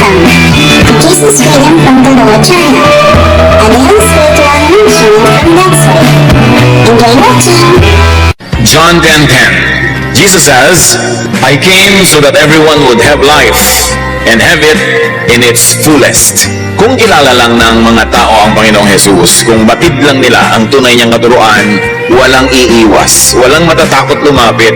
to Jesus Freedom from the Lord China, a daily spiritual nourishment from God's Word. Enjoy watching! John 10:10. Jesus says, I came so that everyone would have life and have it in its fullest. Kung kilala lang ng mga tao ang Panginoong Jesus, kung batid lang nila ang tunay niyang katuruan, walang iiwas, walang matatakot lumapit,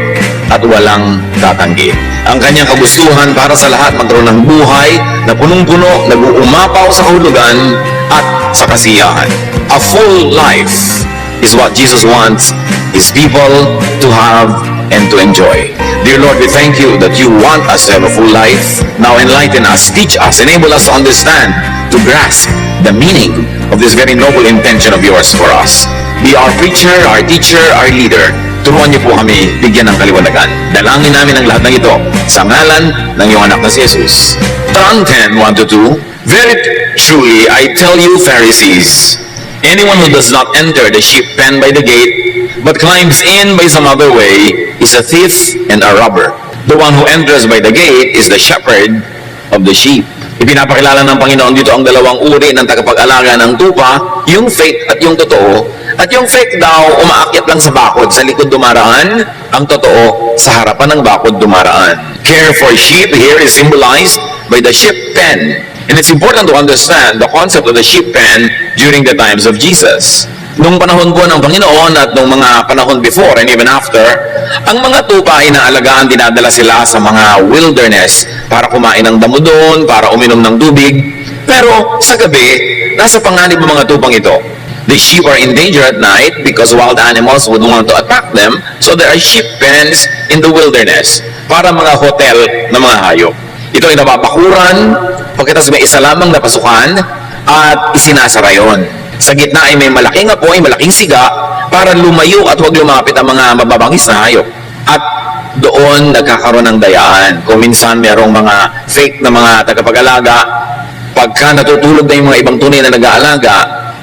at walang tatanggi. Ang kanyang kagustuhan para sa lahat magkaroon ng buhay na punong-puno, nag-uumapaw sa kahulugan at sa kasiyahan. A full life is what Jesus wants His people to have and to enjoy. Dear Lord, we thank you that you want us to have a full life. Now enlighten us, teach us, enable us to understand, to grasp the meaning of this very noble intention of yours for us. Be our preacher, our teacher, our leader. Turuan niyo po kami bigyan ng kaliwanagan. Dalangin namin ang lahat ng ito sa ngalan ng iyong anak na si Jesus. John 10:1-2. Very truly, I tell you, Pharisees, anyone who does not enter the sheep pen by the gate, but climbs in by some other way, is a thief and a robber. The one who enters by the gate is the shepherd of the sheep. Ipinapakilala ng Panginoon dito ang dalawang uri ng tagapag-alaga ng tupa, yung fake at yung totoo. At yung fake daw, umaakyat lang sa bakod, sa likod dumaraan, ang totoo, sa harapan ng bakod dumaraan. Care for sheep here is symbolized by the sheep pen. And it's important to understand the concept of the sheep pen during the times of Jesus. Nung panahon po ng Panginoon at nung mga panahon before and even after, ang mga tupa ay inaalagaan, dinadala sila sa mga wilderness para kumain ng damo doon, para uminom ng tubig. Pero sa gabi, nasa panganib ng mga tupang ito. The sheep are in danger at night because wild animals would want to attack them, so there are sheep pens in the wilderness para mga hotel na mga hayop. Ito ay nababakuran, pagkatapos may isa lamang na pasukan at isinasara yon. Sa gitna ay may malaking apoy, malaking siga para lumayo at huwag lumapit ang mga mababangis na hayop. At doon nagkakaroon ng dayaan. Kung minsan merong mga fake na mga tagapag-alaga, pagka natutulog na yung mga ibang tunay na nag-aalaga,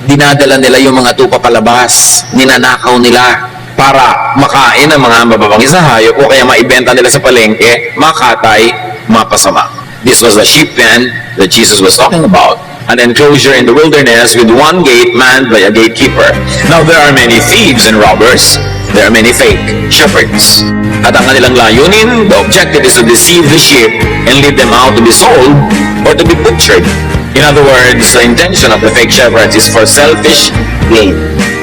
dinadala nila yung mga tupa palabas, ninanakaw nila para makain ang mga mababangis na hayop o kaya maibenta nila sa palengke, makatay, mapasama. This was the sheep pen that Jesus was talking about. An enclosure in the wilderness with one gate manned by a gatekeeper. Now there are many thieves and robbers. There are many fake shepherds. At ang kanilang layunin, the objective is to deceive the sheep and lead them out to be sold or to be butchered. In other words, the intention of the fake shepherds is for selfish gain.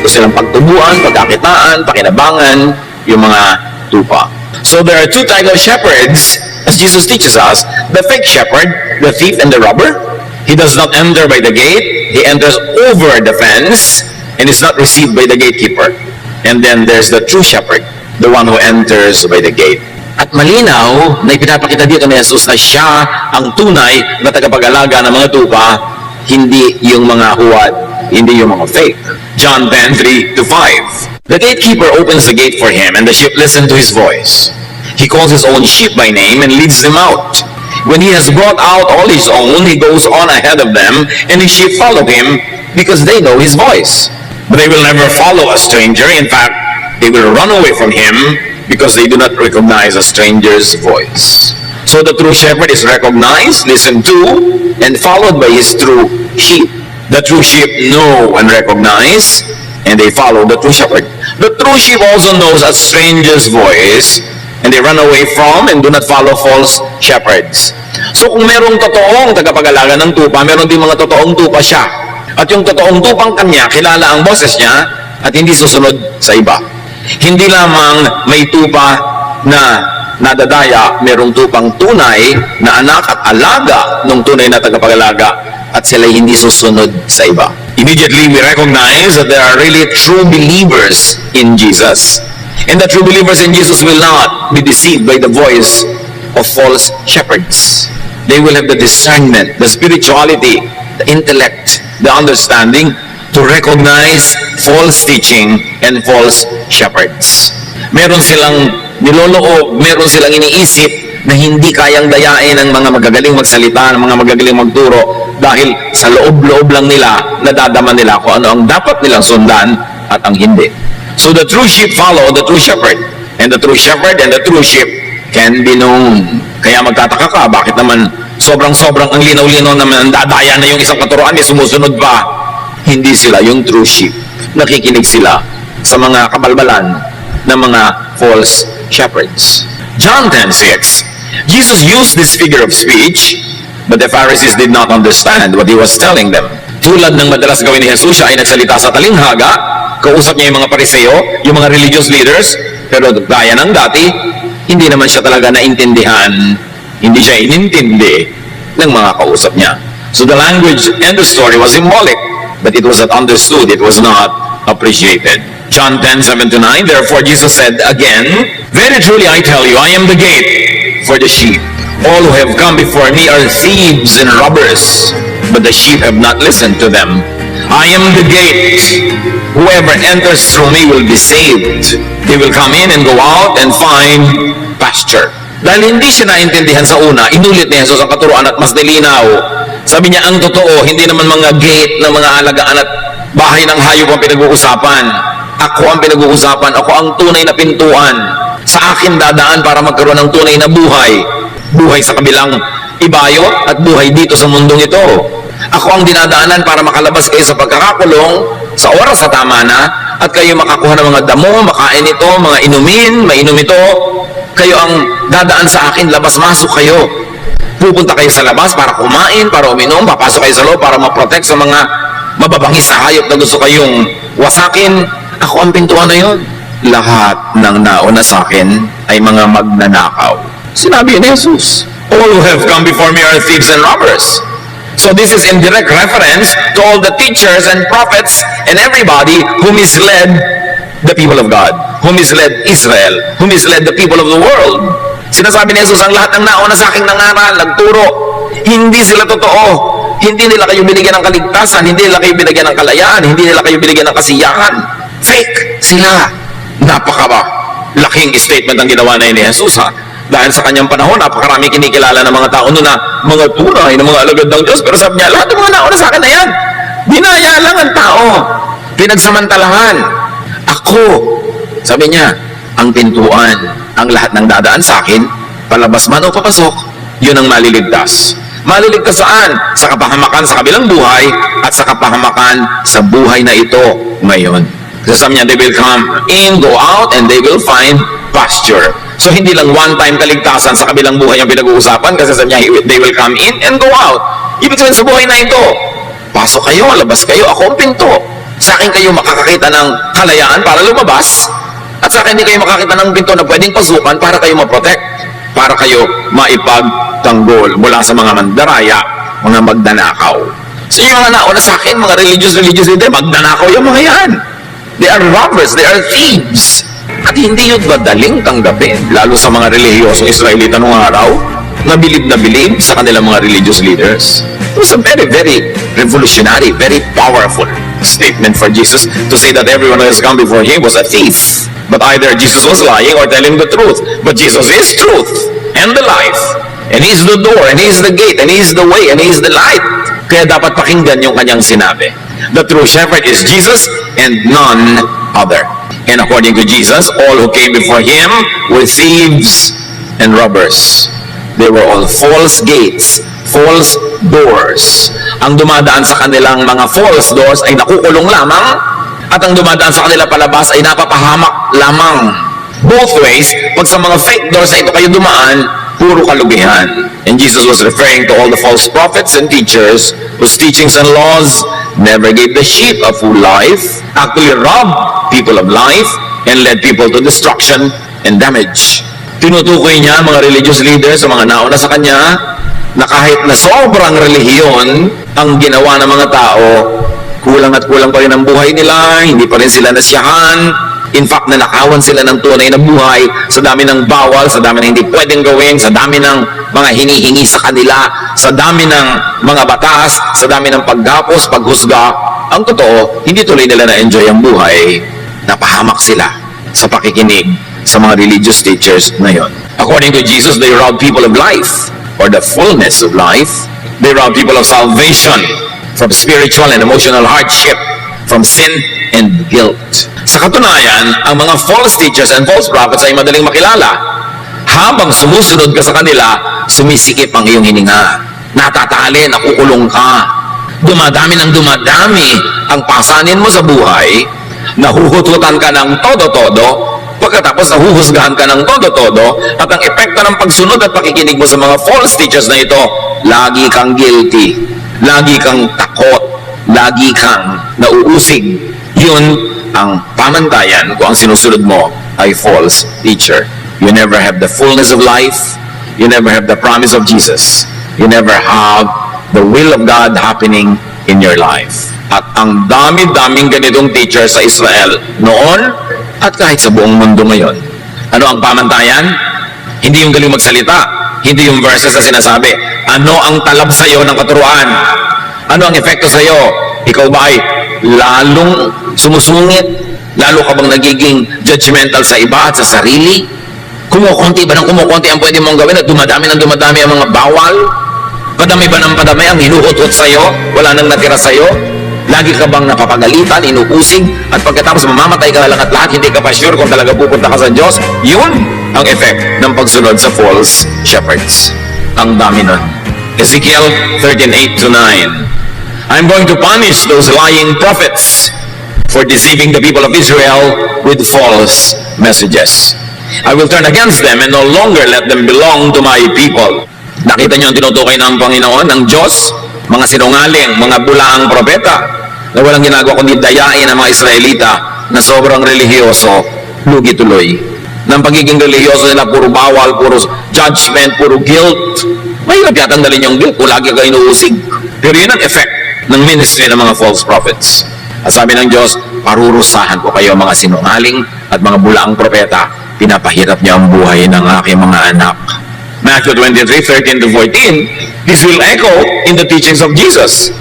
Gusto silang pagtubuan, pagkakitaan, pakinabangan, yung mga tupa. So there are two types of shepherds, as Jesus teaches us. The fake shepherd, the thief and the robber. He does not enter by the gate. He enters over the fence and is not received by the gatekeeper. And then there's the true shepherd, the one who enters by the gate. At malinaw na ipinapakita dito ni Jesus na siya ang tunay na tagapag-alaga ng mga tupa, hindi yung mga huwad, hindi yung mga fake. John 10:3-5. The gatekeeper opens the gate for him and the sheep listen to his voice. He calls his own sheep by name and leads them out. When he has brought out all his own, he goes on ahead of them, and his sheep follow him because they know his voice. But they will never follow a stranger. In fact, they will run away from him because they do not recognize a stranger's voice. So the true shepherd is recognized, listened to, and followed by his true sheep. The true sheep know and recognize, and they follow the true shepherd. The true sheep also knows a stranger's voice, and they run away from and do not follow false shepherds. So kung merong totoong tagapag-alaga ng tupa, meron din mga totoong tupa siya. At yung totoong tupang kanya, kilala ang boses niya at hindi susunod sa iba. Hindi lamang may tupa na nadadaya, merong tupang tunay na anak at alaga ng tunay na tagapag-alaga at sila hindi susunod sa iba. Immediately we recognize that there are really true believers in Jesus. And the true believers in Jesus will not be deceived by the voice of false shepherds. They will have the discernment, the spirituality, the intellect, the understanding to recognize false teaching and false shepherds. Meron silang niloloob, meron silang iniisip na hindi kayang dayain ng mga magagaling magsalita, ng mga magagaling magturo dahil sa loob-loob lang nila nadadama nila kung ano ang dapat nilang sundan at ang hindi. So the true sheep follow the true shepherd. And the true shepherd and the true sheep can be known. Kaya magtataka ka, bakit naman sobrang ang linaw-linaw naman, dadaya na yung isang katuruan, may sumusunod pa. Hindi sila yung true sheep. Nakikinig sila sa mga kabalbalan ng mga false shepherds. John 10:6, Jesus used this figure of speech, but the Pharisees did not understand what he was telling them. Tulad ng madalas gawin ni Jesus, siya ay nagsalita sa talinghaga, kausap niya yung mga pariseo, yung mga religious leaders, pero gaya ng dati, hindi naman siya talaga naintindihan, hindi siya inintindi ng mga kausap niya. So the language and the story was symbolic, but it was not understood, it was not appreciated. John 10:7-9, therefore Jesus said again, very truly I tell you, I am the gate for the sheep. All who have come before me are thieves and robbers, but the sheep have not listened to them. I am the gate. Whoever enters through me will be saved. They will come in and go out and find pasture. Dahil hindi siya naintindihan sa una, inulit ni Jesus ang katuruan at mas nilinaw. Sabi niya, ang totoo, hindi naman mga gate ng mga alagaan at bahay ng hayop ang pinag-uusapan. Ako ang pinag-uusapan. Ako ang tunay na pintuan. Sa akin dadaan para magkaroon ng tunay na buhay. Buhay sa kabilang ibayo at buhay dito sa mundong ito. Ako ang dinadaanan para makalabas kayo sa pagkakakulong sa oras sa tama na at kayo makakuha ng mga damo, makain ito, mga inumin, mainom ito. Kayo ang dadaan sa akin, labas-masok kayo. Pupunta kayo sa labas para kumain, para uminom, papasok kayo sa loob para ma-protect sa mga mababangis na hayop na gusto kayong wasakin. Ako ang pintuan na yun. Lahat ng nauna sa akin ay mga magnanakaw. Sinabi ni Jesus, all who have come before me are thieves and robbers. So this is in direct reference to all the teachers and prophets and everybody who misled the people of God, who misled Israel, who misled the people of the world. Sinasabi ni Jesus, ang lahat ng nauna sa aking nangaral, nagturo, hindi sila totoo. Hindi nila kayo binigyan ng kaligtasan, hindi nila kayo binigyan ng kalayaan, hindi nila kayo binigyan ng kasiyahan. Fake sila. Laking statement ang ginawa na ni Jesus, ha? Dahil sa kanyang panahon, napakarami kinikilala ng mga tao noon na mga tunay, ng mga alagad ng Diyos. Pero sabi niya, lahat ng mga nauna sa akin na yan. Dinaya lang ang tao. Pinagsamantalahan. Ako, sabi niya, ang pintuan, ang lahat ng dadaan sa akin, palabas man o papasok, yun ang maliligtas. Maliligtas saan? Sa kapahamakan sa kabilang buhay at sa kapahamakan sa buhay na ito ngayon. Kasi sabi niya, they will come in, go out, and they will find pasture. So hindi lang one-time kaligtasan sa kabilang buhay ang pinag-uusapan kasi sabi niya, they will come in and go out. Ibig sabihin sa buhay na ito, pasok kayo, labas kayo, ako ang pinto. Sa akin kayo makakakita ng kalayaan para lumabas at sa akin hindi kayo makakita ng pinto na pwedeng pasukan para kayo ma-protect, para kayo maipagtanggol mula sa mga mandaraya, mga magnanakaw. So yung mga nauna sa akin, mga religious leader, magnanakaw yung mga yan. They are robbers, they are thieves. At hindi yun madaling tanggapin, lalo sa mga relihiyosong Israelita noong araw, na bilib sa kanilang mga religious leaders. It was a very, very revolutionary, very powerful statement for Jesus to say that everyone who has come before him was a thief. But either Jesus was lying or telling the truth. But Jesus is truth and the life. And He is the door, and He is the gate, and He is the way, and He is the light. Kaya dapat pakinggan yung kanyang sinabi. The true shepherd is Jesus and none other. And according to Jesus, all who came before Him were thieves and robbers. They were all false gates, false doors. Ang dumadaan sa kanilang mga false doors ay nakukulong lamang, at ang dumadaan sa kanila palabas ay napapahamak lamang. Both ways, pag sa mga fake doors na ito kayo dumaan, puro kalugihan. And Jesus was referring to all the false prophets and teachers whose teachings and laws never gave the sheep a full life, actually robbed people of life, and led people to destruction and damage. Tinutukoy niya mga religious leaders sa mga nauna sa kanya na kahit na sobrang relihiyon ang ginawa ng mga tao, kulang at kulang pa rin ang buhay nila, hindi pa rin sila nasiyahan. In fact, nanakawan sila ng tunay na buhay sa dami ng bawal, sa dami ng hindi pwedeng gawin, sa dami ng mga hinihingi sa kanila, sa dami ng mga batas, sa dami ng paggapos, paghusga. Ang totoo, hindi tuloy nila na-enjoy ang buhay. Napahamak sila sa pakikinig sa mga religious teachers na yon. According to Jesus, they rob people of life, or the fullness of life. They rob people of salvation from spiritual and emotional hardship, from sin and guilt. Sa katunayan, ang mga false teachers and false prophets ay madaling makilala. Habang sumusunod ka sa kanila, sumisikip ang iyong hininga. natatali, nakukulong ka. Dumadami ng dumadami ang pasanin mo sa buhay, nahuhututan ka ng todo-todo, pagkatapos nahuhusgahan ka ng todo-todo, at ang epekto ng pagsunod at pakikinig mo sa mga false teachers na ito, lagi kang guilty, lagi kang takot, lagi kang nauusig. Yun ang pamantayan kung ang sinusunod mo ay false teacher. You never have the fullness of life. You never have the promise of Jesus. You never have the will of God happening in your life. At ang dami-daming ganitong teacher sa Israel noon at kahit sa buong mundo ngayon. Ano ang pamantayan? Hindi yung galing magsalita. Hindi yung verses na sinasabi. Ano ang talab sa iyo ng katuruan? Ano ang epekto sa iyo? Ikaw ba ay lalong sumusungit? Lalo ka bang nagiging judgmental sa iba at sa sarili? Kumukunti ba ng kumukunti ang pwede mong gawin at dumadami ng dumadami ang mga bawal? Padami ba ng padami ang hinuhut-hut sa'yo? Wala nang natira sa'yo? Lagi ka bang napapagalitan, inuusig, at pagkatapos mamamatay ka lang at lahat, hindi ka pa sure kung talaga pupunta ka sa Diyos? Yun ang effect ng pagsunod sa false shepherds. Ang dami nun. Ezekiel 13:8-9. I'm going to punish those lying prophets for deceiving the people of Israel with false messages. I will turn against them and no longer let them belong to my people. Nakita niyo ang tinutukoy ng Panginoon, ng Diyos, mga sinungaling, mga bulaang propeta, na walang ginagawa kundi dayain ang mga Israelita na sobrang relihiyoso, lugi tuloy. Ng pagiging relihiyoso nila, puro bawal, puro judgment, puro guilt. Mahirap yatang dalhin yung guilt kung lagi ka inuusig. Pero yun ang effect ng ministry ng mga false prophets. At sabi ng Diyos, parurusahan ko kayo mga sinungaling at mga bulaang propeta. Pinapahirap niyo ang buhay ng aking mga anak. Matthew 23:13-14, this will echo in the teachings of Jesus.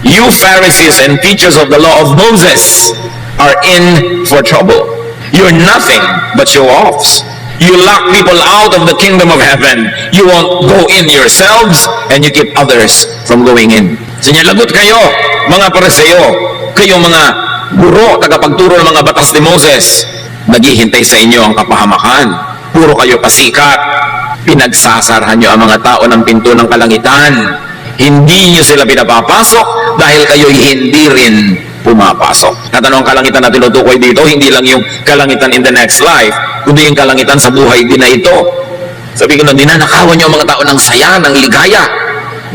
You Pharisees and teachers of the law of Moses are in for trouble. You're nothing but show-offs. You lock people out of the kingdom of heaven. You won't go in yourselves and you keep others from going in. Sinyalagot kayo, mga Pariseo, kayong mga guro, tagapagturo ng mga batas ni Moses. Naghihintay sa inyo ang kapahamakan. Puro kayo pasikat. Pinagsasarahan nyo ang mga tao ng pinto ng kalangitan. Hindi nyo sila pinapapasok dahil kayo'y hindi rin pumapasok. At ano ang kalangitan na tinutukoy dito? Hindi lang yung kalangitan in the next life, kundi yung kalangitan sa buhay din na ito. Sabi ko na, ninanakawan nyo ang mga tao ng saya, ng ligaya,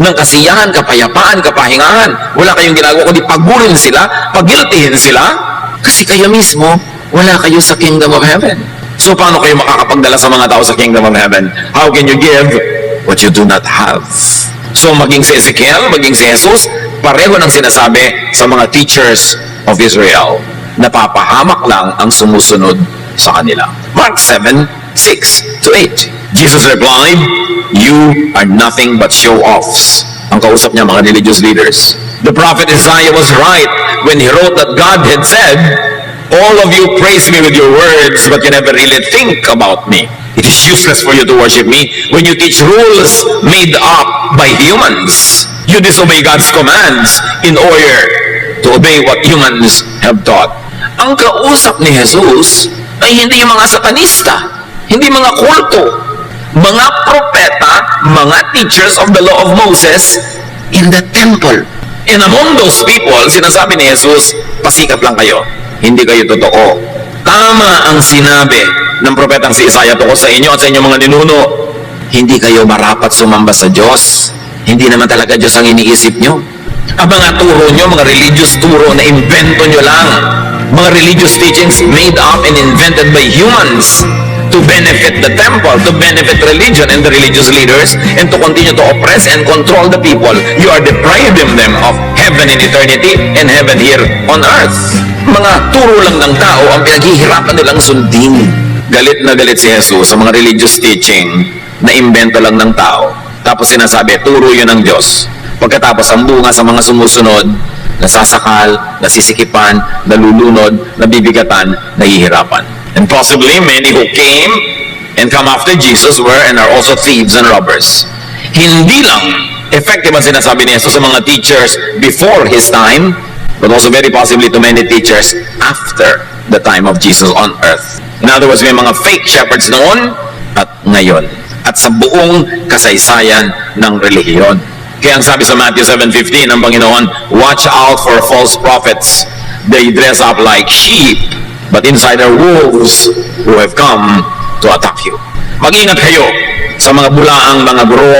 ng kasiyahan, kapayapaan, kapahingahan. Wala kayong ginagawa kundi pagburin sila, pagiltihin sila, kasi kayo mismo, wala kayo sa kingdom of heaven. So, paano kayo makakapagdala sa mga tao sa kingdom of heaven? How can you give what you do not have? So, maging si Ezekiel, maging si Jesus, pareho ng sinasabi sa mga teachers of Israel. Napapahamak lang ang sumusunod sa kanila. Mark 7:6-8. Jesus replied, you are nothing but show-offs. Ang kausap niya, mga religious leaders. The prophet Isaiah was right when he wrote that God had said, all of you praise me with your words, but you never really think about me. It is useless for you to worship me when you teach rules made up by humans. You disobey God's commands in order to obey what humans have taught. Ang kausap ni Jesus ay hindi yung mga satanista, hindi mga kulto, mga propeta, mga teachers of the law of Moses in the temple. And among those people, sinasabi ni Jesus, pasikap lang kayo. Hindi kayo totoo. Tama ang sinabi ng propetang si Isaiah tungkol sa inyo at sa inyong mga ninuno. Hindi kayo marapat sumamba sa Diyos. Hindi naman talaga Diyos ang iniisip nyo. Ang mga turo nyo, mga religious turo na invento nyo lang. Mga religious teachings made up and invented by humans to benefit the temple, to benefit religion and the religious leaders, and to continue to oppress and control the people. You are depriving them of heaven in eternity and heaven here on earth. Mga turo lang ng tao ang pinaghihirapan nilang sundin. Galit na galit si Jesus sa mga religious teaching na imbento lang ng tao. Tapos sinasabi, turo yun ng Diyos. Pagkatapos ang bunga sa mga sumusunod, nasasakal, nasisikipan, nalulunod, nabibigatan, nahihirapan. And possibly many who came and come after Jesus were and are also thieves and robbers. Hindi lang effective ang sinasabi ni Jesus sa mga teachers before his time, but also very possibly to many teachers after the time of Jesus on earth. In other words, may mga fake shepherds noon at ngayon. At sa buong kasaysayan ng relihiyon. Kaya ang sabi sa Matthew 7:15 ng Panginoon, watch out for false prophets. They dress up like sheep, but inside are wolves who have come to attack you. Mag-ingat kayo sa mga bulaang mga guro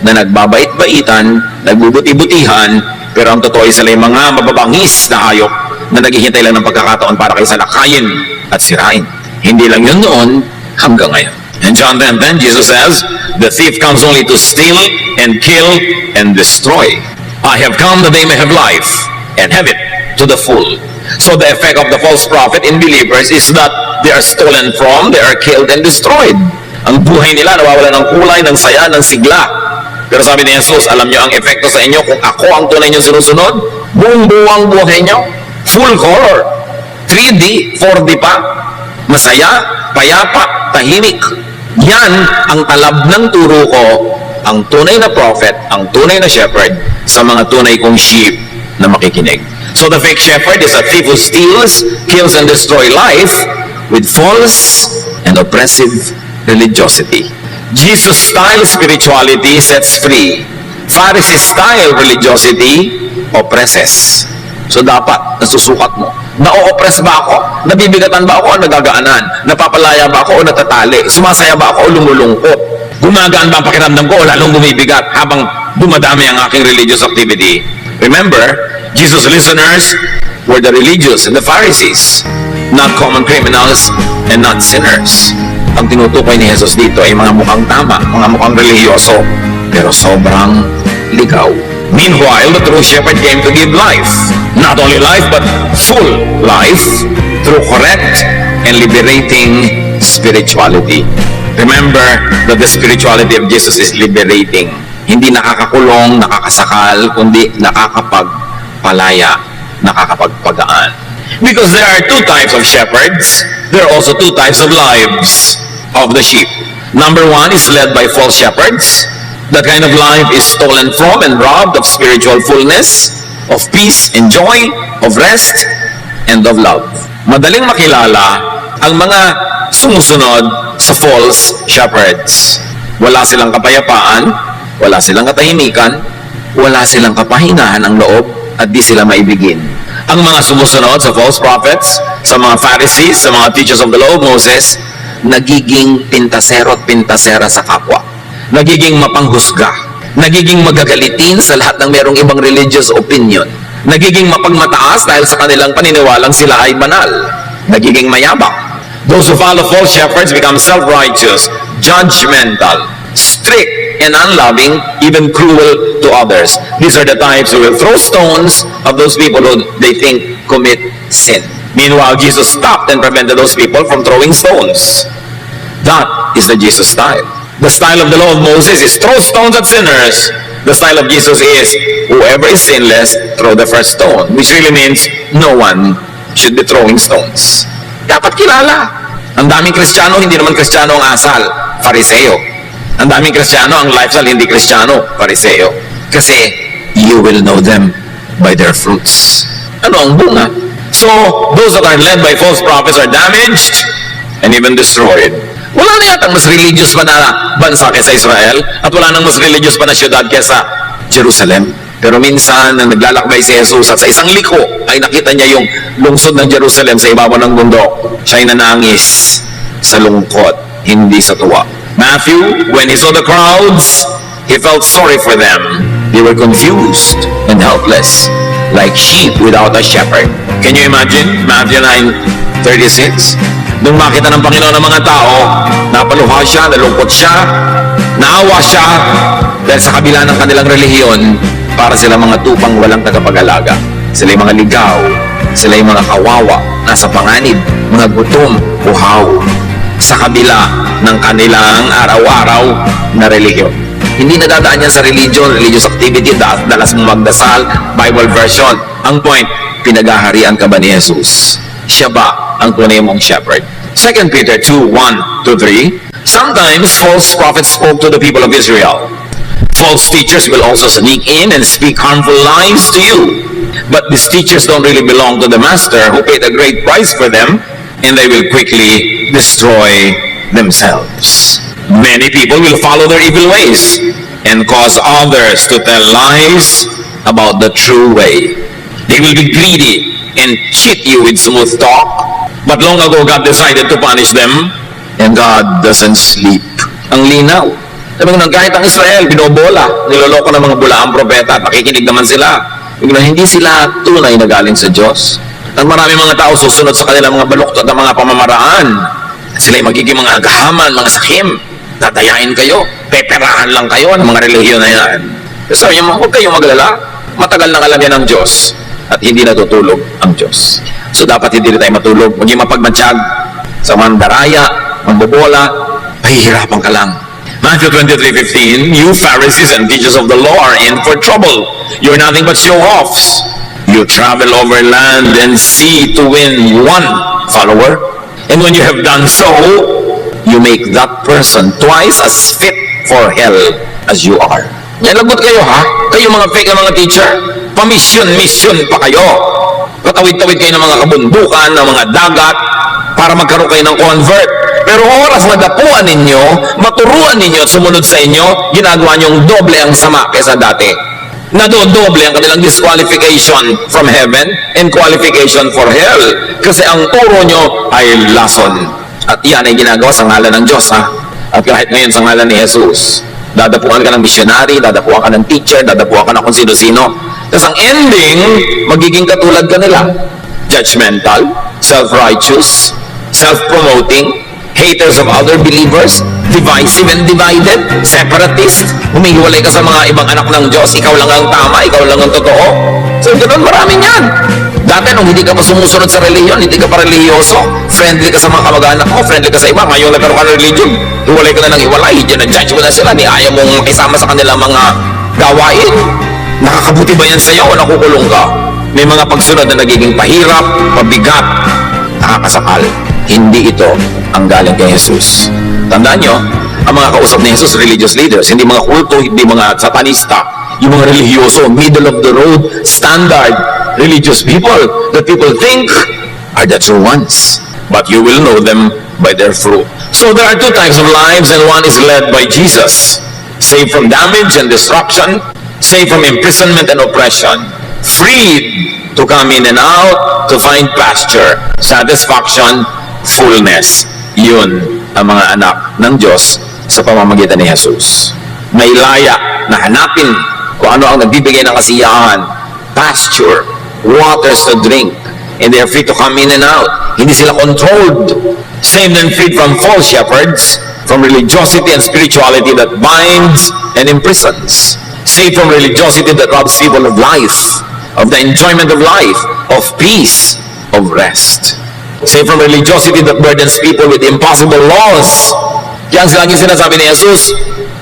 na nagbabait-baitan, nagbubuti-butihan, pero ang totoo ay sila yung mga mababangis na hayop na naghihintay lang ng pagkakataon para kayo salakayin at sirain. Hindi lang yun noon, hanggang ngayon. In John 10:10, Jesus says, the thief comes only to steal and kill and destroy. I have come that they may have life and have it to the full. So the effect of the false prophet in believers is that they are stolen from, they are killed and destroyed. Ang buhay nila nawawala ng kulay, ng saya, ng sigla. Pero sabi ni Jesus, alam nyo ang epekto sa inyo kung ako ang tunay nyo sinusunod? Buong-buwang buhay nyo, full color, 3D, 4D pa, masaya, payapa, tahimik. Yan ang talab ng turo ko, ang tunay na prophet, ang tunay na shepherd, sa mga tunay kong sheep na makikinig. So the fake shepherd is a thief who steals, kills, and destroys life with false and oppressive religiosity. Jesus-style spirituality sets free. Pharisee-style religiosity oppresses. So dapat, nasusukat mo. Na-o-oppress ba ako? Nabibigatan ba ako o nagagaanan? Napapalaya ba ako o natatali? Sumasaya ba ako o lumulungkot? Gumagaan ba ang pakiramdam ko o lalong bumibigat habang dumadami ang aking religious activity? Remember, Jesus' listeners were the religious and the Pharisees, not common criminals and not sinners. Ang tinutukoy ni Jesus dito ay mga mukhang tama, mga mukhang religyoso, pero sobrang ligaw. Meanwhile, the true shepherd came to give life. Not only life, but full life through correct and liberating spirituality. Remember that the spirituality of Jesus is liberating. Hindi nakakakulong, nakakasakal, kundi nakakapagpalaya, nakakapagpagaan. Because there are two types of shepherds, there are also two types of lives of the sheep. Number one is led by false shepherds. That kind of life is stolen from and robbed of spiritual fullness, of peace and joy, of rest, and of love. Madaling makilala ang mga sumusunod sa false shepherds. Wala silang kapayapaan, wala silang katahimikan, wala silang kapahinahan ng loob, at di sila maibigin. Ang mga sumusunod sa false prophets, sa mga Pharisees, sa mga teachers of the law of Moses, nagiging pintasero at pintasera sa kapwa. Nagiging mapanghusga. Nagiging magagalitin sa lahat ng merong ibang religious opinion. Nagiging mapagmataas dahil sa kanilang paniniwalang sila ay banal. Nagiging mayabang. Those who follow false shepherds become self-righteous, judgmental, strict, and unloving, even cruel to others. These are the types who will throw stones of those people who they think commit sin. Meanwhile, Jesus stopped and prevented those people from throwing stones. That is the Jesus style. The style of the law of Moses is throw stones at sinners. The style of Jesus is whoever is sinless, throw the first stone. Which really means no one should be throwing stones. Dapat kilala. Ang daming Kristiyano, hindi naman Kristiyano ang asal, Fariseo. Ang daming Kristiyano, ang lifestyle hindi Kristiyano, Fariseo. Kasi you will know them by their fruits. Ano ang bunga? So, those that are led by false prophets are damaged and even destroyed. Wala na yatang mas religious pa na bansa kaysa Israel at wala nang mas religious pa na syudad kaysa Jerusalem. Pero minsan, nang naglalakbay si Jesus at sa isang liko ay nakita niya yung lungsod ng Jerusalem sa ibabaw ng bundok. Siya'y nanangis sa lungkot, hindi sa tuwa. Matthew, when he saw the crowds, he felt sorry for them. They were confused and helpless, like sheep without a shepherd. Can you imagine? Matthew 9:36. Nung makita ng Panginoon ng mga tao, napaluha siya, nalungkot siya, naawa siya, dahil sa kabila ng kanilang relihiyon, para sila mga tupang walang tagapag-alaga. Sila yung mga ligaw, sila yung mga kawawa, nasa panganib, mga gutom, uhaw, sa kabila ng kanilang araw-araw na relihiyon. Hindi nadadaan yan sa religion, religious activity, dalas mong magdasal, Bible version. Ang point, pinagaharian ka ba ni Jesus? Siya ba ang tunay mong shepherd? 2 Peter 2:1-3. Sometimes false prophets spoke to the people of Israel. False teachers will also sneak in and speak harmful lies to you. But these teachers don't really belong to the master who paid a great price for them, and they will quickly destroy themselves. Many people will follow their evil ways. and cause others to tell lies about the true way. They will be greedy and cheat you with smooth talk. But long ago, God decided to punish them, and God doesn't sleep. Ang linaw. Sabi ko, kahit ang Israel, binobola, niloloko ng mga bulaang propeta, nakikinig naman sila. Hindi sila tunay na galing sa Diyos. At marami mga tao susunod sa kanilang mga baluktot at mga pamamaraan. Sila'y magiging mga agahaman, mga sakim. Tatayain kayo, peperahan lang kayo ng mga relihiyon na yan. So, huwag kayong maglala. Matagal nang alam yan ng Diyos at hindi natutulog ang Diyos. So, dapat hindi rin tayo matulog. Maging mapagmatsyag sa mandaraya, mambobola, pahihirapan ka lang. Matthew 23:15, you Pharisees and teachers of the law are in for trouble. You're nothing but show-offs. You travel over land and sea to win one follower. And when you have done so, you make that person twice as fit for hell as you are. Yan, lagot kayo ha? Kayo mga fake na mga teacher, mission pa kayo. Patawid-tawid kayo ng mga kabundukan, ng mga dagat, para magkaroon kayo ng convert. Pero oras na dapuan ninyo, maturuan ninyo at sumunod sa inyo, ginagawa niyong doble ang sama kaysa dati. Nadodoble ang kanilang disqualification from heaven and qualification for hell. Kasi ang turo nyo ay lason. At yan ay ginagawa sa ngalan ng Diyos, ha? At kahit ngayon sa ngalan ni Jesus, dadapuan ka ng missionary, dadapuan ka ng teacher, dadapuan ka ng kung sino-sino. Tapos ang ending, magiging katulad ka nila. Judgmental, self-righteous, self-promoting, haters of other believers, divisive and divided, separatist, humihiwalay ka sa mga ibang anak ng Diyos, ikaw lang ang tama, ikaw lang ang totoo. So, ganun, maraming yan. Dati, nung hindi ka pa sumusunod sa reliyon, hindi ka pa religyoso, friendly ka sa mga kamag-anak mo, friendly ka sa iba, ngayon nagkaroon ka ng religion, hiwalay ka na ng hiwalay, judge mo na sila, di ayaw mong makisama sa kanilang mga gawain. Nakakabuti ba yan sa'yo o nakukulong ka? May mga pagsunod na nagiging pahirap, pabigat, nakakasakal. Hindi ito ang galing kay Jesus. Tandaan nyo, ang mga kausap ni Jesus, religious leaders, hindi mga kulto, hindi mga satanista, yung mga religyoso, middle of the road, standard, religious people that people think are the true ones. But you will know them by their fruit. So there are two types of lives, and one is led by Jesus. Saved from damage and destruction, saved from imprisonment and oppression, freed to come in and out, to find pasture, satisfaction, fullness. Yun ang mga anak ng Diyos sa pamamagitan ni Jesus. May laya na hanapin kung ano ang nagbibigay ng kasiyahan, pasture, waters to drink, and they are free to come in and out. Hindi sila controlled. Saved and freed from false shepherds, from religiosity and spirituality that binds and imprisons. Saved from religiosity that robs people of life, of the enjoyment of life, of peace, of rest. Saved from religiosity that burdens people with impossible laws. Kaya ang lagi sinasabi ni Jesus,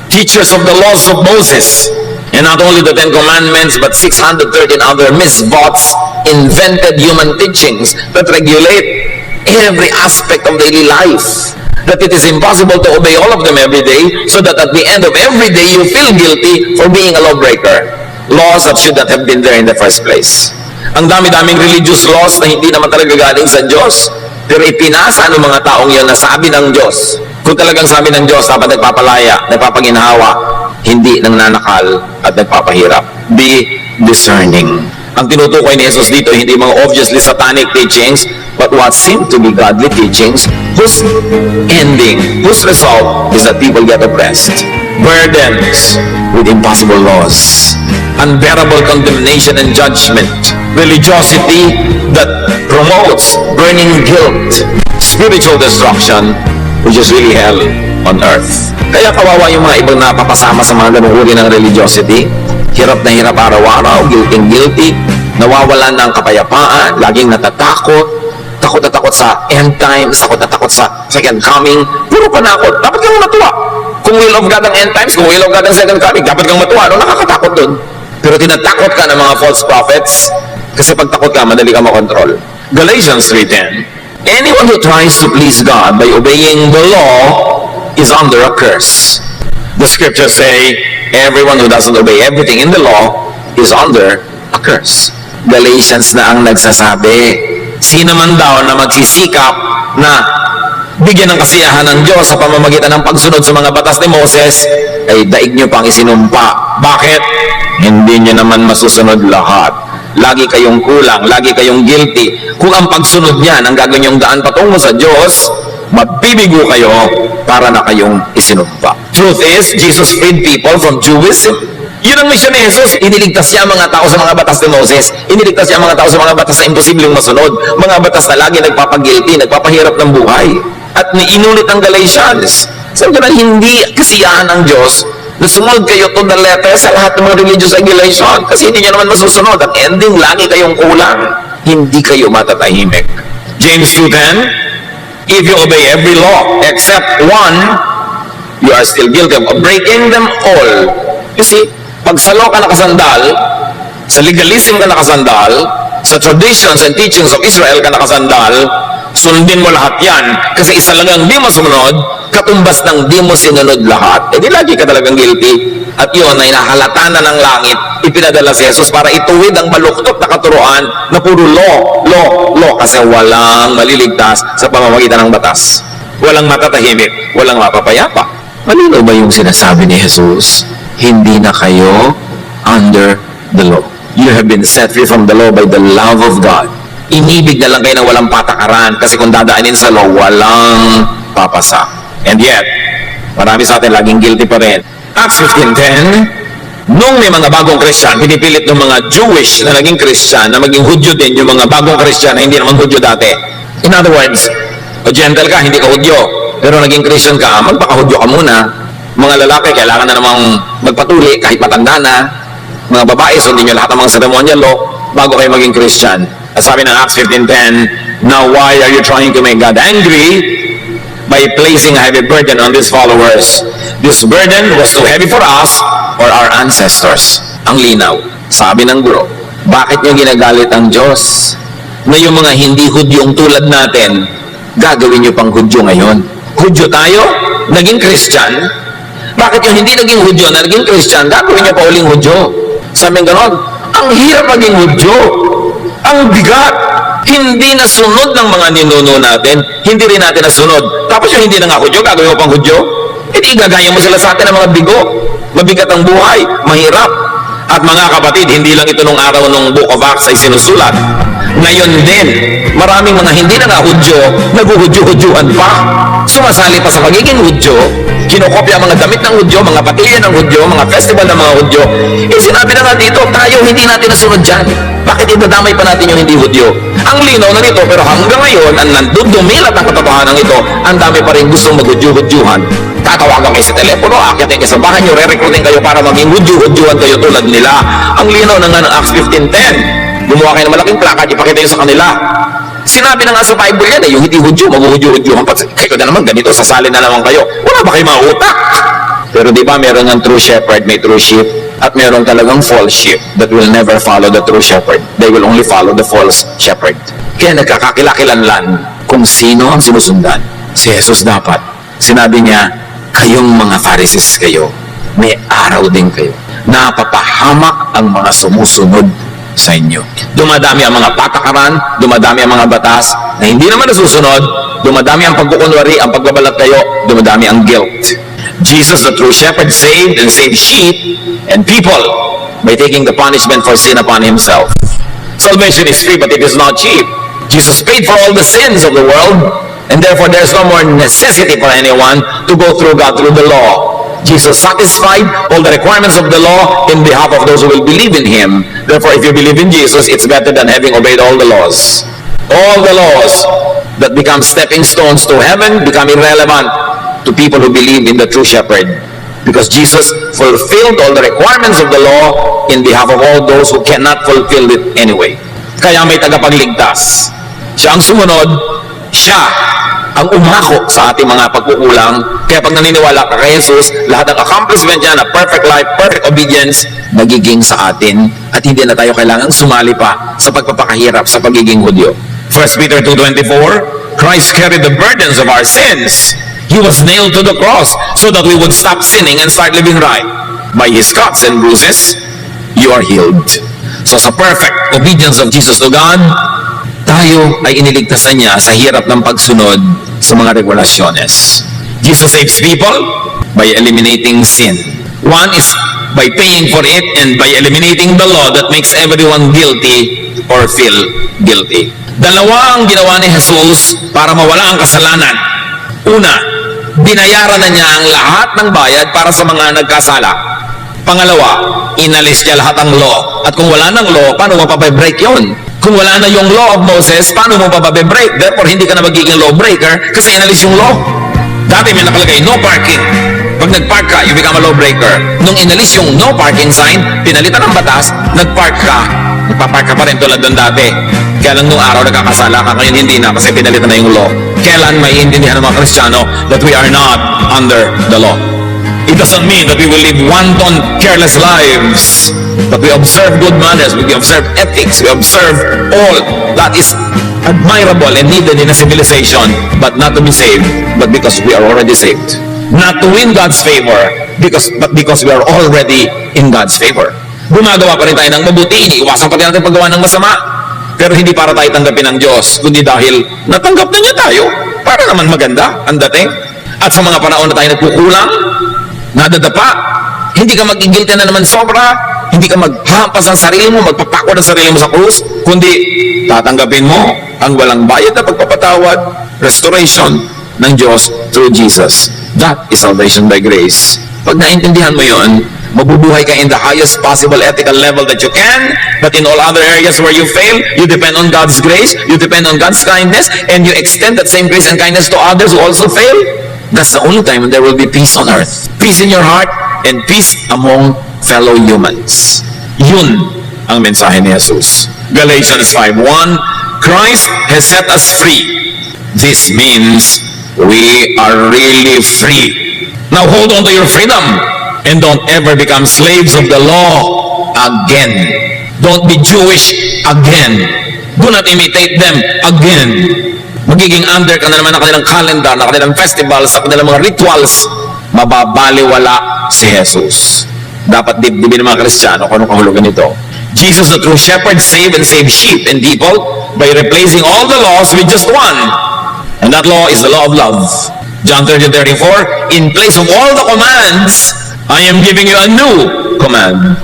teachers of the laws of Moses. And not only the 10 Commandments, but 613 other misbots, invented human teachings that regulate every aspect of daily life. That it is impossible to obey all of them every day, so that at the end of every day, you feel guilty for being a lawbreaker. Laws that should not have been there in the first place. Ang dami-daming religious laws na hindi naman talaga galing sa Diyos, pero ipinasa ng mga taong yun na sabi ng Diyos. Kung talagang sabi ng Diyos, dapat nagpapalaya, nagpapaginhawa, hindi nananakal at nagpapahirap. Be discerning. Ang tinutukoy ni Jesus dito, hindi mga obviously satanic teachings, but what seem to be godly teachings, whose ending, whose result is that people get oppressed, burdens with impossible laws, unbearable condemnation and judgment, religiosity that promotes burning guilt, spiritual destruction, which is really hell on earth. Kaya kawawa yung mga ibang napapasama sa mga ganung uri ng religiosity, hirap na hirap araw-araw, guilty, nawawalan ng kapayapaan, laging natatakot, takot na takot sa end times, takot na takot sa second coming, puro panakot. Dapat kang matuwa. Kung will of God ang end times, kung will of God ang second coming, dapat kang matuwa. Ano, nakakatakot dun. Pero tinatakot ka ng mga false prophets, kasi pag takot ka, madali ka makontrol. Galatians 3:10, anyone who tries to please God by obeying the law is under a curse. The scriptures say, everyone who doesn't obey everything in the law is under a curse. Galatians na ang nagsasabi, sino man daw na magsisikap na bigyan ng kasiyahan ng Diyos sa pamamagitan ng pagsunod sa mga batas ni Moses, ay daig nyo pang isinumpa. Bakit? Hindi nyo naman masusunod lahat. Lagi kayong kulang, lagi kayong guilty. Kung ang pagsunod niyan, ang gagawin yung daan patungo sa Diyos, mabibigo kayo para na kayong isinumpa. Truth is, Jesus freed people from Judaism. Yun ang mission ni Jesus. Iniligtas niya ang mga tao sa mga batas ni Moses. Iniligtas niya ang mga tao sa mga batas na imposibleng masunod. Mga batas na lagi nagpapagilty, nagpapahirap ng buhay. At inulit ang Galatians. Sabi ko na hindi kasiyahan ng Diyos na sumunod kayo to the letter sa lahat ng mga religious regulation. Kasi hindi niya naman masusunod. Ang ending, lagi kayong kulang. Hindi kayo matatahimik. James 2:10, if you obey every law except one, you are still guilty of breaking them all. You see, pag sa law ka nakasandal, sa legalism ka nakasandal, sa traditions and teachings of Israel ka nakasandal, sundin mo lahat yan. Kasi isa lang ang di mo sumunod, katumbas ng di mo sinunod lahat. Eh di lagi ka talagang guilty. At yun ay nahalata na ng langit, ipinadala si Jesus para ituwid ang maluktot na katuroan na puro law. Kasi walang maliligtas sa pamamagitan ng batas. Walang matatahimik, walang mapapayapa. Malino ba yung sinasabi ni Jesus? Hindi na kayo under the law. You have been set free from the law by the love of God. Inibig na lang kayo na walang patakaran kasi kung dadaanin sa law, walang papasa. And yet, marami sa atin laging guilty pa rin. Acts 15:10, nung may mga bagong Christian, pinipilit ng mga Jewish na naging Christian na maging Hudyo din yung mga bagong Christian na hindi naman Hudyo dati. In other words, o Gentile ka, hindi ka Hudyo, pero naging Christian ka, magpaka-Hudyo ka muna. Mga lalaki, kailangan na namang magpatuli kahit matanda na. Mga babae, sundin nyo lahat ng mga ceremonial law bago kayo maging Christian. At sabi ng Acts 15:10, now why are you trying to make God angry by placing a heavy burden on these followers? This burden was too heavy for us or our ancestors. Ang linaw, sabi ng guro, bakit nyo ginagalit ang Diyos? Na yung mga hindi Hudyong tulad natin, gagawin nyo pang Hudyo ngayon. Hudyo tayo, naging Christian. Bakit yung hindi naging Hudyo na naging Christian, gagawin nyo pa uling Hudyo? Sabi ng ganon, ang hirap maging Hudyo. Ang bigat. Hindi nasunod ng mga ninuno natin. Hindi rin natin nasunod. Tapos yung hindi na nga Hudyo, gagawin mo pang Hudyo? Hindi igagaya mo sila sa atin ng mga bigo. Mabigat ang buhay. Mahirap. At mga kapatid, hindi lang ito nung araw nung Book of Acts ay sinusulat. Ngayon din, maraming mga hindi na nga Hudyo, nag-Hudyo-Hudyuhan pa. Sumasali pa sa pagiging Hudyo, kinokopya ang mga damit ng Hudyo, mga patilya ng Hudyo, mga festival ng mga Hudyo. Eh sinabi na nga dito, tayo hindi natin nasunod dyan. Bakit idadamay pa natin yung hindi Hudyo? Ang linaw na nito, pero hanggang ngayon, ang nandudumilat ang katotohanan ito, ang dami pa rin gustong mag-Hudyo-Hudyuhan. Tatawagan kayo sa telepono, akyatin kayo sa bahay nyo, re-recruiting kayo para maging Hudyo-Hudyuhan kayo tulad nila. Ang linaw na nga ng Acts 15:10, gumawa kayo ng malaking plakad, ipakita nyo sa kanila. Sinabi na nga sa Bible yan, yung hindi Hudyo, mag-Hudyo-Hudyuhan. Kayo na naman, ganito, sasali na naman kayo. Wala ba kayo mautak? Pero di ba meron ng true shepherd, may true sheep, at meron talagang false sheep that will never follow the true shepherd. They will only follow the false shepherd. Kaya nagkakakilakilanlan kung sino ang sinusundan. Si Jesus dapat. Sinabi niya, kayong mga Pharisees kayo, may araw din kayo. Napapahamak ang mga sumusunod sa inyo. Dumadami ang mga patakaran, dumadami ang mga batas na hindi naman nasusunod, dumadami ang pagkukunwari, ang pagbabalat kayo, dumadami ang guilt. Jesus, the true shepherd, saved and saved sheep and people by taking the punishment for sin upon himself. Salvation is free, but it is not cheap. Jesus paid for all the sins of the world, and therefore there is no more necessity for anyone to go through God through the law. Jesus satisfied all the requirements of the law in behalf of those who will believe in him. Therefore, if you believe in Jesus, it's better than having obeyed all the laws. All the laws that become stepping stones to heaven become irrelevant to people who believe in the true shepherd. Because Jesus fulfilled all the requirements of the law in behalf of all those who cannot fulfill it anyway. Kaya may tagapagligtas. Siya ang sumunod, siya ang umako sa ating mga pagkukulang. Kaya pag naniniwala ka kay Jesus, lahat ng accomplishment niya na perfect life, perfect obedience, nagiging sa atin at hindi na tayo kailangang sumali pa sa pagpapakahirap sa pagiging Hudyo. 1 Peter 2:24, Christ carried the burdens of our sins. He was nailed to the cross so that we would stop sinning and start living right. By His cuts and bruises, you are healed. So sa perfect obedience of Jesus to God, tayo ay iniligtasan niya sa hirap ng pagsunod sa mga regulasyones. Jesus saves people by eliminating sin. One is by paying for it and by eliminating the law that makes everyone guilty or feel guilty. Dalawa ang ginawa ni Jesus para mawala ang kasalanan. Una, binayaran na niya ang lahat ng bayad para sa mga nagkasala. Pangalawa, inalis niya lahat ng law. At kung wala ng law, paano mo papabreak yun? Kung wala na yung law of Moses, paano mo papabreak? Therefore, hindi ka na magiging lawbreaker kasi inalis yung law. Dati may nakalagay, no parking. Pag nag-park ka, you become a lawbreaker. Nung inalis yung no parking sign, pinalitan ng batas, nag-park ka, nagpa-park ka pa rin tulad doon dati. Kaya lang nung araw nagkakasala ka, ngayon hindi na kasi pinalitan na yung law. Kailan may intindihan ng mga Kristiyano that we are not under the law? It doesn't mean that we will live wanton, careless lives. But we observe good manners, we observe ethics, we observe all that is admirable and needed in a civilization, but not to be saved, but because we are already saved. Not to win God's favor, but because we are already in God's favor. Gumagawa pa rin tayo ng mabuti, iniiwasan pa rin natin paggawa ng masama. Pero hindi para tayo tanggapin ng Diyos, kundi dahil natanggap na niya tayo, para naman maganda ang dating. At sa mga panahon na tayo nagkukulang, nadadapa, hindi ka magigilty na naman sobra, hindi ka maghampas ang sarili mo, magpapako ng sarili mo sa krus, kundi tatanggapin mo ang walang bayad na pagpapatawad, restoration ng Diyos through Jesus. That is salvation by grace. Pag naintindihan mo yon, mabubuhay ka in the highest possible ethical level that you can, but in all other areas where you fail, you depend on God's grace, you depend on God's kindness, and you extend that same grace and kindness to others who also fail. That's the only time when there will be peace on earth. Peace in your heart and peace among fellow humans. Yun ang mensahe ni Jesus. Galatians 5:1, Christ has set us free. This means we are really free. Now hold on to your freedom and don't ever become slaves of the law again. Don't be Jewish again. Do not imitate them again. Magiging under ka na naman ng kanilang calendar, ng kanilang festivals, ng kanilang mga rituals, mababaliwala si Jesus. Dapat dibdibin ng mga Kristiyano kung anong kahulugan nito. Jesus, the true shepherd, saved and saved sheep and people by replacing all the laws with just one. And that law is the law of love. John 13:34, in place of all the commands, I am giving you a new command.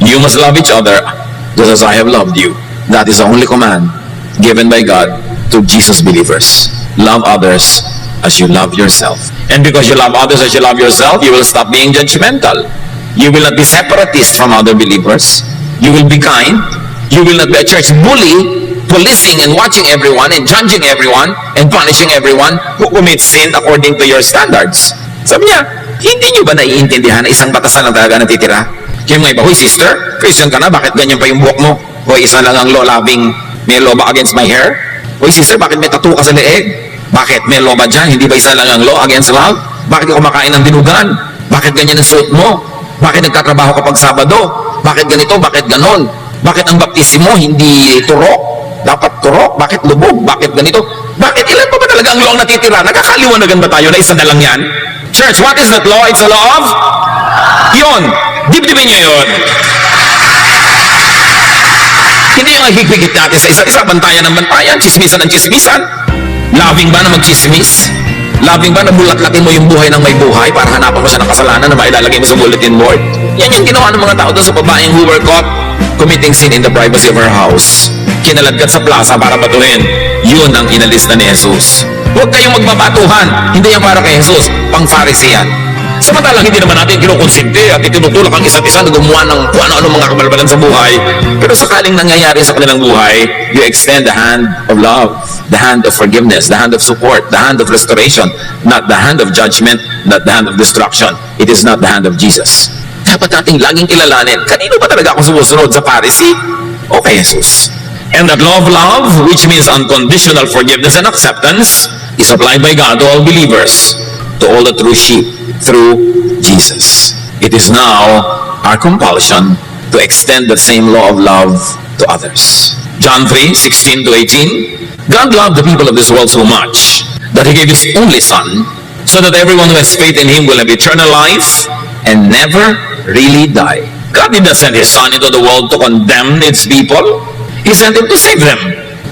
You must love each other just as I have loved you. That is the only command given by God to Jesus believers. Love others as you love yourself. And because you love others as you love yourself, you will stop being judgmental. You will not be separatist from other believers. You will be kind. You will not be a church bully, policing and watching everyone and judging everyone and punishing everyone who commits sin according to your standards. Sabi niya, hindi niyo ba naiintindihan na isang batasan ang talaga natitira? Kaya mga iba, hoy sister, Christian ka na, bakit ganyan pa yung buhok mo? Hoy, isa lang ang law-loving, may law ba against my hair? Hoy sister, bakit may tattoo ka sa leeg? Bakit may law ba dyan? Hindi ba isa lang ang law against love? Bakit ka kumakain ng dinugan? Bakit ganyan ang suot mo? Bakit nagtatrabaho kapag Sabado? Bakit ganito? Bakit ganon? Bakit ang baptismo hindi turok? Dapat turok? Bakit lubog? Bakit ganito? Bakit ilan pa ba talaga ang law ang natitira? Nakakaliwanagan ba tayo na isa na lang yan? Church, what is that law? It's a law of? Yun! Dibdibin nyo yun! Hindi yung higpigit natin sa isa't isa, bantayan ng bantayan, chismisan ng chismisan. Loving ba na magchismis? Loving ba na bulat-latin mo yung buhay ng may buhay para hanapan mo siya ng kasalanan na mailalagay mo sa bulletin board? Yan yung ginawa ng mga tao doon sa babaeng who were caught committing sin in the privacy of her house. Kinaladkad sa plaza para batuhin. Yun ang inalis na ni Jesus. Huwag kayong magbabatuhan. Hindi yan para kay Jesus. Pang-Pharisee yan. Samantalang hindi naman natin kinukonsinte at itinutulak ang isa't isa na gumawa ng kung ano-ano mga kabalbalan sa buhay. Pero sakaling nangyayari sa kanilang buhay, you extend the hand of love, the hand of forgiveness, the hand of support, the hand of restoration, not the hand of judgment, not the hand of destruction. It is not the hand of Jesus. Dapat nating laging kilalanin, kanino ba talaga ako sumusunod, sa Pharisee o kay Jesus? And that law of love, which means unconditional forgiveness and acceptance, is applied by God to all believers, to all the true sheep, through Jesus. It is now our compulsion to extend the same law of love to others. John 3:16-18, God loved the people of this world so much that He gave His only Son, so that everyone who has faith in Him will have eternal life and never really die. God did not send His Son into the world to condemn its people. He sent Him to save them.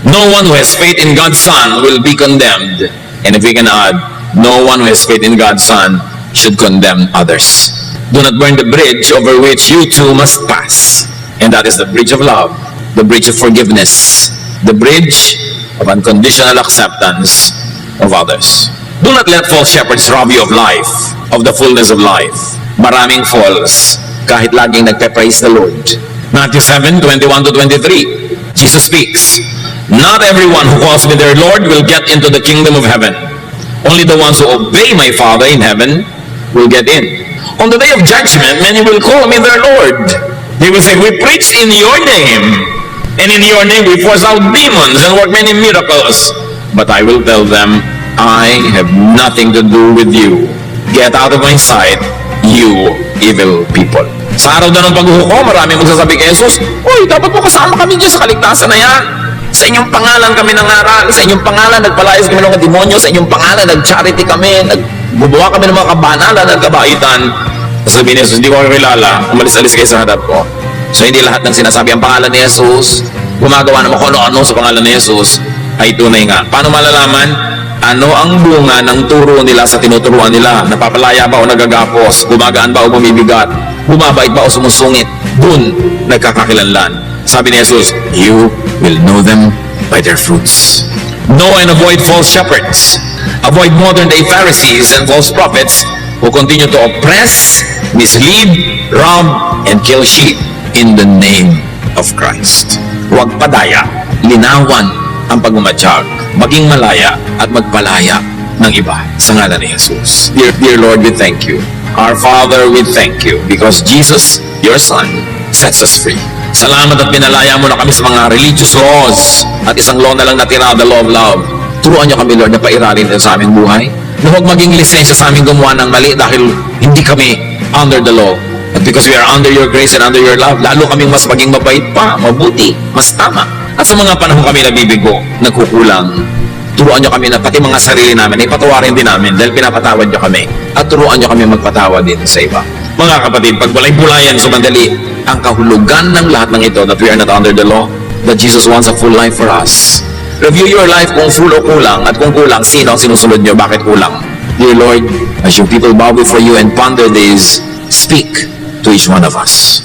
No one who has faith in God's Son will be condemned. And if we can add, No one who has faith in God's Son should condemn others. Do not burn the bridge over which you too must pass. And that is the bridge of love, the bridge of forgiveness, the bridge of unconditional acceptance of others. Do not let false shepherds rob you of life, of the fullness of life. Maraming false, kahit laging nagpe-praise the Lord. Matthew 7:21-23, Jesus speaks, "Not everyone who calls me their Lord will get into the kingdom of heaven. Only the ones who obey my Father in heaven will get in. On the day of judgment, many will call me their Lord. They will say, we preach in your name, and in your name we force out demons and work many miracles. But I will tell them, I have nothing to do with you. Get out of my sight, you evil people." Sa araw na ng paghuhukom, maraming magsasabi kay Jesus, "Uy, dapat mo kasama kami dyan sa kaligtasan na yan. Sa inyong pangalan kami nangaral, sa inyong pangalan nagpalayas kami ng mga demonyo, sa inyong pangalan nag-charity kami, nagbubuha kami ng mga kabanalan at kabaitan." Sabi ni Jesus, "Hindi ko kakilala, umalis-alis kayo sa harap ko." So hindi lahat ng sinasabi ang pangalan ni Jesus, gumagawa naman kung ano-ano sa pangalan ni Jesus, ay tunay nga. Paano malalaman? Ano ang bunga ng turo nila sa tinuturuan nila? Napapalaya ba o nagagapos? Gumagaan ba o bumibigat? Bumabait ba o sumusungit? Dun nagkakakilanlan. Sabi ni Jesus, you will know them by their fruits. Know and avoid false shepherds. Avoid modern-day Pharisees and false prophets who continue to oppress, mislead, rob, and kill sheep in the name of Christ. Huwag padaya, linawan ang pagmamatsyag, maging malaya at magpalaya ng iba sa ngalan ni Jesus. Dear Lord, we thank you. Our Father, we thank you because Jesus, your Son, sets us free. Salamat at pinalaya mo na kami sa mga religious laws at isang law na lang natira, the law of love. Turuan niyo kami, Lord, na pairalin din sa aming buhay. Na huwag maging lisensya sa aming gumawa ng mali dahil hindi kami under the law. But because we are under your grace and under your love, lalo kaming mas maging mabait pa, mabuti, mas tama. At sa mga panahon kami nabibigo, nagkukulang, turuan niyo kami na pati mga sarili namin, ipatawarin din namin dahil pinapatawad niyo kami. At turuan niyo kami magpatawad din sa iba. Mga kapatid, pag walay bulayan sa mandali, ang kahulugan ng lahat ng ito, that we are not under the law, that Jesus wants a full life for us. Review your life kung full o kulang, at kung kulang, sino ang sinusunod niyo, bakit kulang? Dear Lord, as your people bow before you and ponder this, speak to each one of us.